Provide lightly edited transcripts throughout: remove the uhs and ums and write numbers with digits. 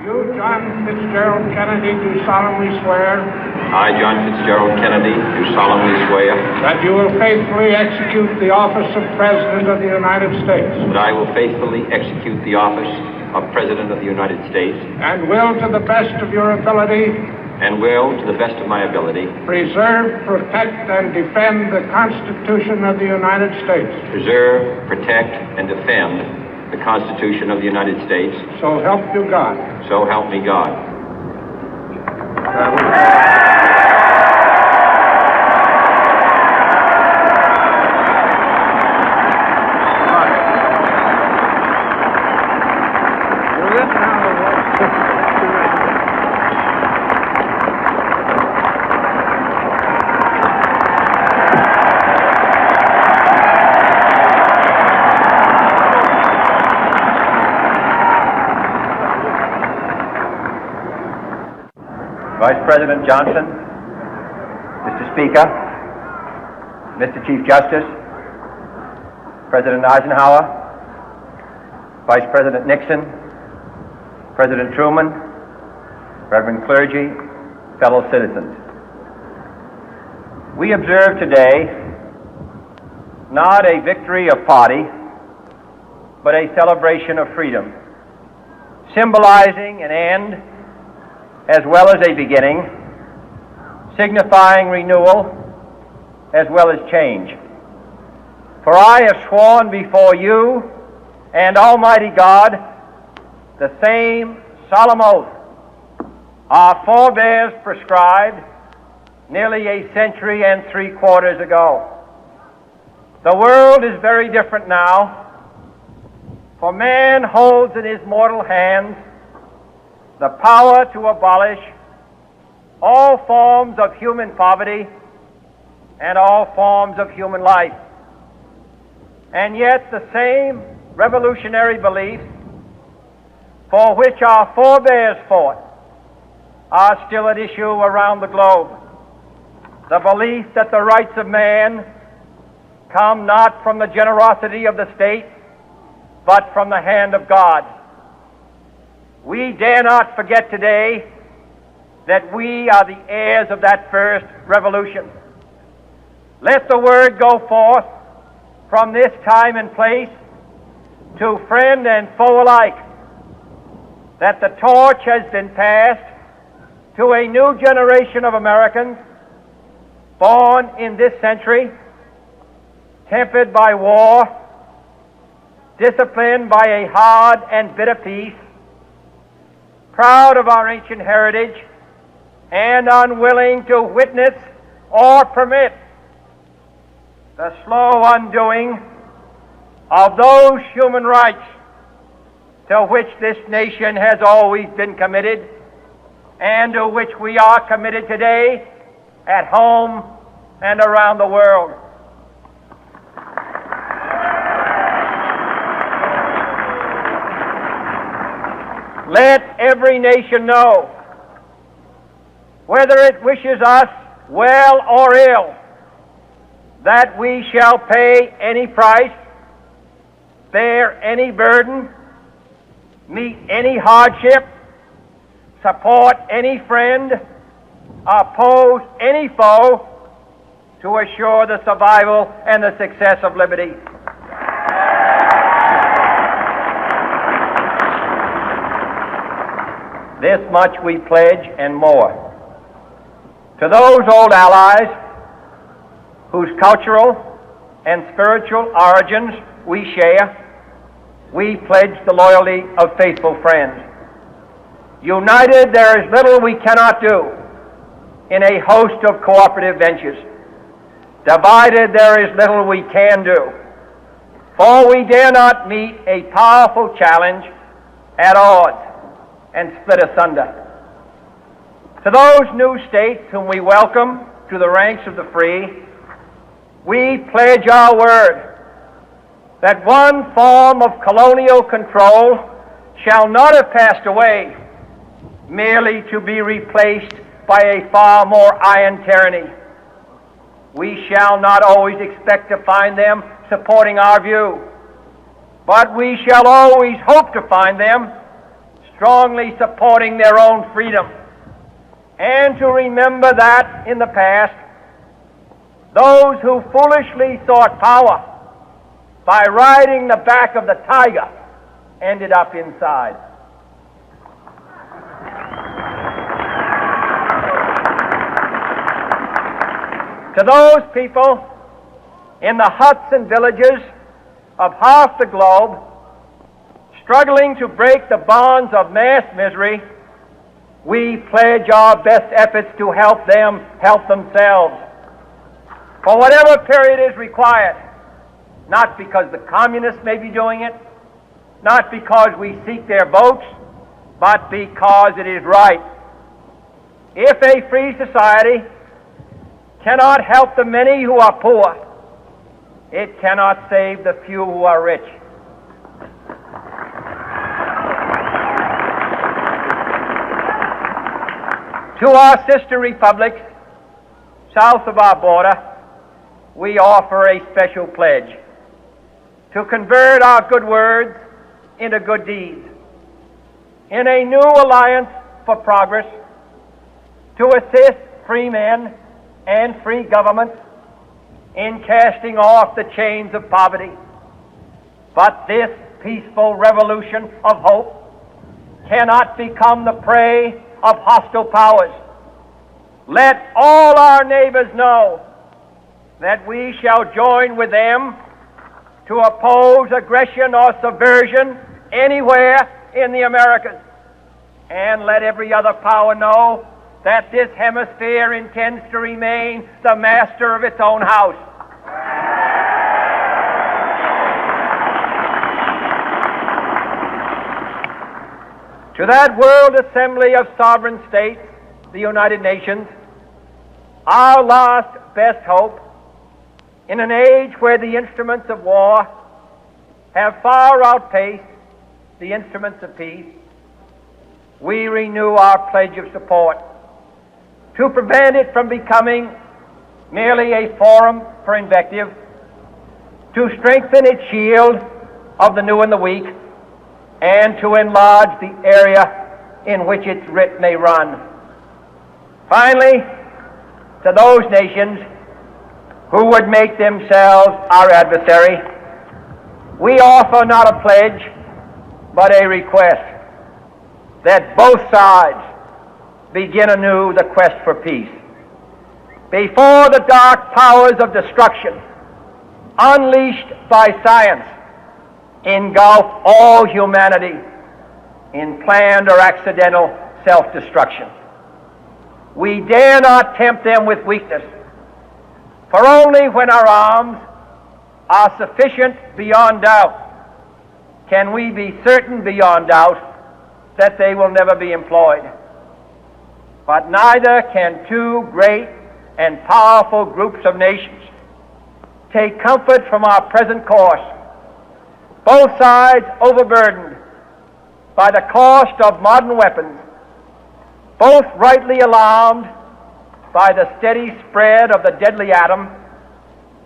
You, John Fitzgerald Kennedy, do solemnly swear. I, John Fitzgerald Kennedy, do solemnly swear. That you will faithfully execute the office of President of the United States. That I will faithfully execute the office of President of the United States. And will, to the best of your ability. And will, to the best of my ability. Preserve, protect, and defend the Constitution of the United States. Preserve, protect, and defend the Constitution of the United States. So help you God. So help me God. Vice President Johnson, Mr. Speaker, Mr. Chief Justice, President Eisenhower, Vice President Nixon, President Truman, Reverend clergy, fellow citizens. We observe today not a victory of party, but a celebration of freedom, symbolizing an end as well as a beginning, signifying renewal as well as change. For I have sworn before you and Almighty God the same solemn oath our forebears prescribed nearly a century and 3/4 ago. The world is very different now, for man holds in his mortal hands the power to abolish all forms of human poverty and all forms of human life. And yet the same revolutionary beliefs for which our forebears fought are still at issue around the globe. The belief that the rights of man come not from the generosity of the state, but from the hand of God. We dare not forget today that we are the heirs of that first revolution. Let the word go forth from this time and place to friend and foe alike that the torch has been passed to a new generation of Americans born in this century, tempered by war, disciplined by a hard and bitter peace, proud of our ancient heritage, and unwilling to witness or permit the slow undoing of those human rights to which this nation has always been committed and to which we are committed today at home and around the world. Let every nation know, whether it wishes us well or ill, that we shall pay any price, bear any burden, meet any hardship, support any friend, oppose any foe to assure the survival and the success of liberty. This much we pledge and more. To those old allies whose cultural and spiritual origins we share, we pledge the loyalty of faithful friends. United, there is little we cannot do in a host of cooperative ventures. Divided, there is little we can do, for we dare not meet a powerful challenge at odds and split asunder. To those new states whom we welcome to the ranks of the free, we pledge our word that one form of colonial control shall not have passed away, merely to be replaced by a far more iron tyranny. We shall not always expect to find them supporting our view, but we shall always hope to find them strongly supporting their own freedom, and to remember that in the past, those who foolishly sought power by riding the back of the tiger ended up inside. To those people in the huts and villages of half the globe struggling to break the bonds of mass misery, we pledge our best efforts to help them help themselves for whatever period is required, not because the communists may be doing it, not because we seek their votes, but because it is right. If a free society cannot help the many who are poor, it cannot save the few who are rich. To our sister republics south of our border, we offer a special pledge to convert our good words into good deeds, in a new alliance for progress, to assist free men and free governments in casting off the chains of poverty. But this peaceful revolution of hope cannot become the prey of hostile powers. Let all our neighbors know that we shall join with them to oppose aggression or subversion anywhere in the Americas. And let every other power know that this hemisphere intends to remain the master of its own house. To that World Assembly of Sovereign States, the United Nations, our last best hope, in an age where the instruments of war have far outpaced the instruments of peace, we renew our pledge of support to prevent it from becoming merely a forum for invective, to strengthen its shield of the new and the weak, and to enlarge the area in which its writ may run. Finally, to those nations who would make themselves our adversary, we offer not a pledge, but a request that both sides begin anew the quest for peace. Before the dark powers of destruction, unleashed by science, engulf all humanity in planned or accidental self-destruction, we dare not tempt them with weakness, for only when our arms are sufficient beyond doubt can we be certain beyond doubt that they will never be employed. But neither can two great and powerful groups of nations take comfort from our present course, both sides overburdened by the cost of modern weapons, both rightly alarmed by the steady spread of the deadly atom,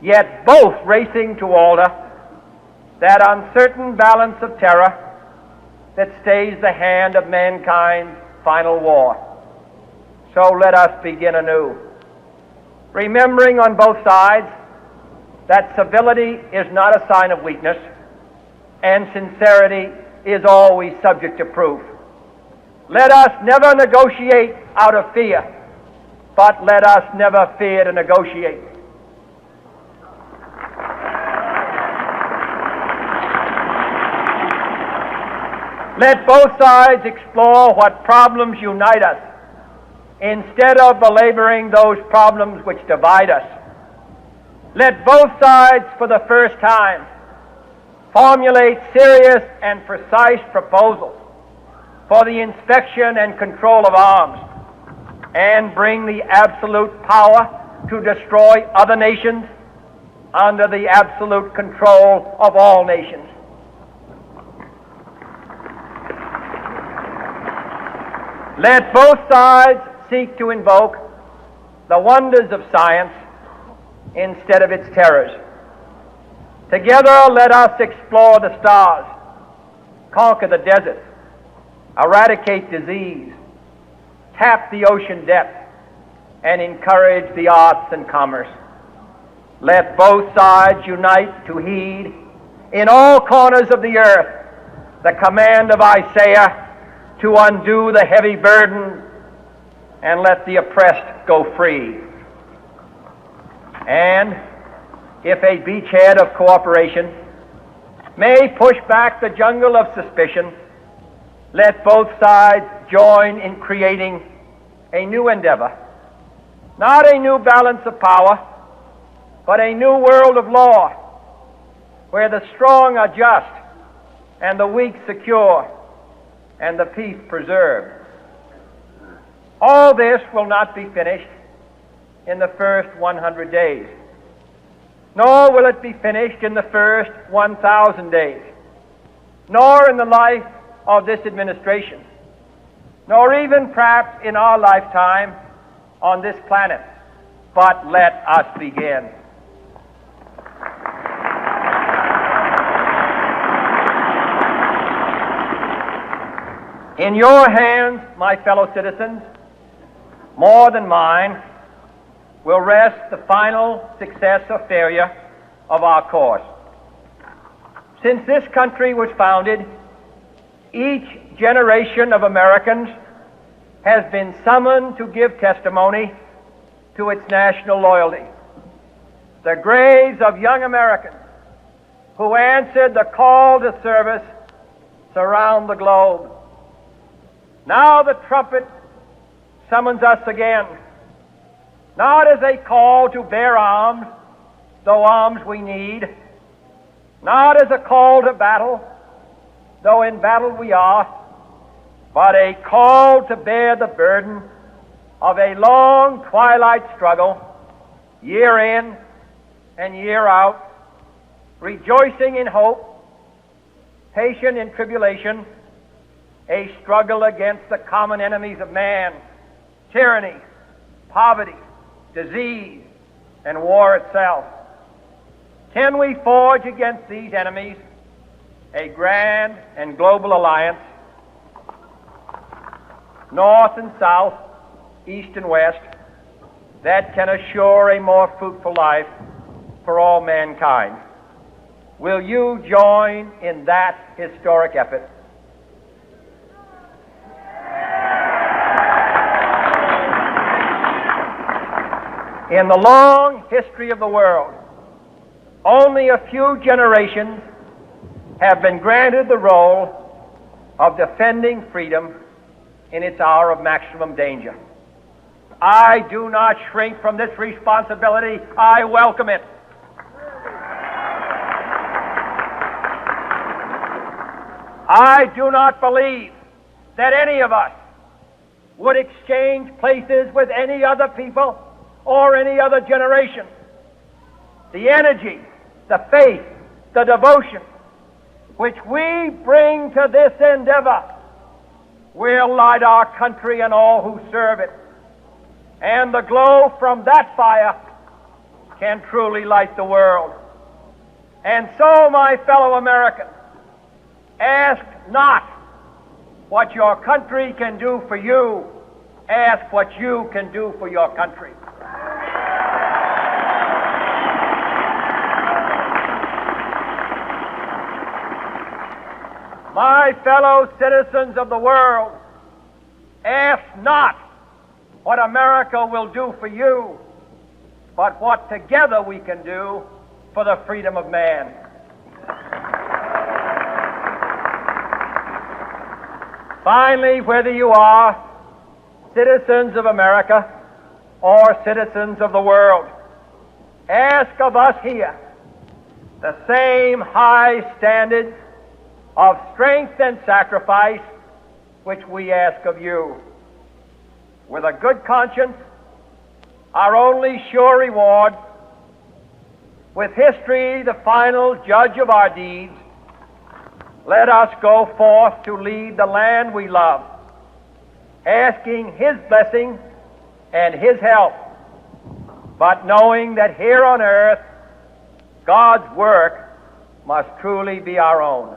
yet both racing to alter that uncertain balance of terror that stays the hand of mankind's final war. So let us begin anew, remembering on both sides that civility is not a sign of weakness, and sincerity is always subject to proof. Let us never negotiate out of fear, but let us never fear to negotiate. Let both sides explore what problems unite us, instead of belaboring those problems which divide us. Let both sides, for the first time, formulate serious and precise proposals for the inspection and control of arms, and bring the absolute power to destroy other nations under the absolute control of all nations. Let both sides seek to invoke the wonders of science instead of its terrors. Together let us explore the stars, conquer the deserts, eradicate disease, tap the ocean depth, and encourage the arts and commerce. Let both sides unite to heed in all corners of the earth the command of Isaiah to undo the heavy burden and let the oppressed go free. And if a beachhead of cooperation may push back the jungle of suspicion, let both sides join in creating a new endeavor, not a new balance of power, but a new world of law, where the strong are just and the weak secure and the peace preserved. All this will not be finished in the first 100 days, nor will it be finished in the first 1,000 days, nor in the life of this administration, nor even perhaps in our lifetime on this planet. But let us begin. In your hands, my fellow citizens, more than mine, will rest the final success or failure of our course. Since this country was founded, each generation of Americans has been summoned to give testimony to its national loyalty. The graves of young Americans who answered the call to service surround the globe. Now the trumpet summons us again, not as a call to bear arms, though arms we need, not as a call to battle, though in battle we are, but a call to bear the burden of a long twilight struggle, year in and year out, rejoicing in hope, patient in tribulation, a struggle against the common enemies of man, tyranny, poverty, disease, and war itself. Can we forge against these enemies a grand and global alliance, north and south, east and west, that can assure a more fruitful life for all mankind? Will you join in that historic effort? In the long history of the world, only a few generations have been granted the role of defending freedom in its hour of maximum danger. I do not shrink from this responsibility. I welcome it. I do not believe that any of us would exchange places with any other people or any other generation. The energy, the faith, the devotion which we bring to this endeavor will light our country and all who serve it. And the glow from that fire can truly light the world. And so, my fellow Americans, ask not what your country can do for you, ask what you can do for your country. My fellow citizens of the world, ask not what America will do for you, but what together we can do for the freedom of man. Finally, whether you are citizens of America or citizens of the world, ask of us here the same high standards of strength and sacrifice which we ask of you. With a good conscience, our only sure reward, with history the final judge of our deeds, let us go forth to lead the land we love, asking His blessing and His help, but knowing that here on earth God's work must truly be our own.